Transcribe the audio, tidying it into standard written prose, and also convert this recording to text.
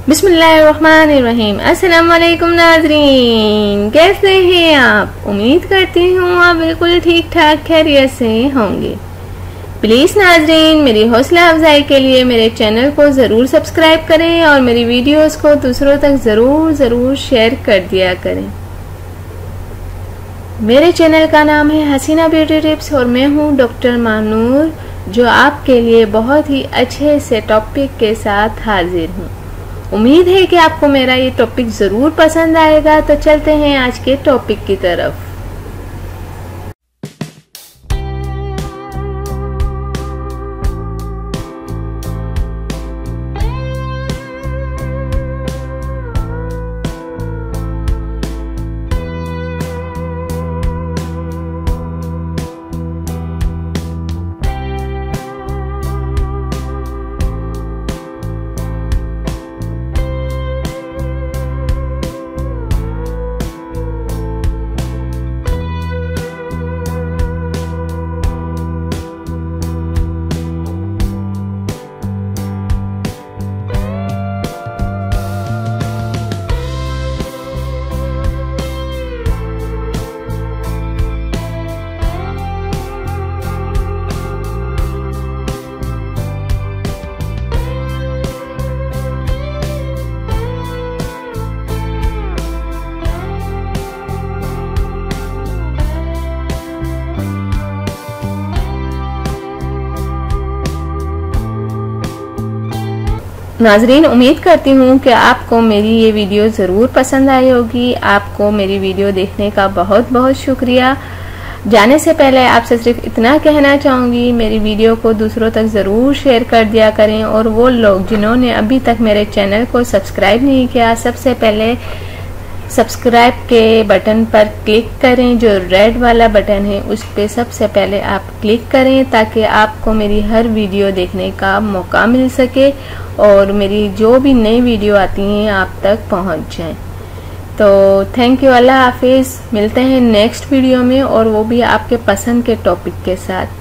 बिस्मिल्लाहिर्रहमानिर्रहीम। अस्सलाम वालेकुम नाज़रीन, कैसे हैं आप? उम्मीद करती हूँ आप बिल्कुल ठीक ठाक खैरियत से होंगे। प्लीज़ नाज़रीन, मेरी हौसला अफजाई के लिए मेरे चैनल को ज़रूर सब्सक्राइब करें और मेरी वीडियोस को दूसरों तक ज़रूर शेयर कर दिया करें। मेरे चैनल का नाम है हसीना ब्यूटी टिप्स और मैं हूँ डॉक्टर मानूर, जो आपके लिए बहुत ही अच्छे से टॉपिक के साथ हाजिर हूँ। उम्मीद है कि आपको मेरा ये टॉपिक ज़रूर पसंद आएगा। तो चलते हैं आज के टॉपिक की तरफ। नाजरीन, उम्मीद करती हूँ कि आपको मेरी ये वीडियो ज़रूर पसंद आई होगी। आपको मेरी वीडियो देखने का बहुत बहुत शुक्रिया। जाने से पहले आपसे सिर्फ इतना कहना चाहूँगी, मेरी वीडियो को दूसरों तक ज़रूर शेयर कर दिया करें। और वो लोग जिन्होंने अभी तक मेरे चैनल को सब्सक्राइब नहीं किया, सबसे पहले सब्सक्राइब के बटन पर क्लिक करें। जो रेड वाला बटन है उस पर सबसे पहले आप क्लिक करें, ताकि आपको मेरी हर वीडियो देखने का मौका मिल सके और मेरी जो भी नई वीडियो आती हैं आप तक पहुंच जाएं। तो थैंक यू, अल्लाह हाफिज़। मिलते हैं नेक्स्ट वीडियो में, और वो भी आपके पसंद के टॉपिक के साथ।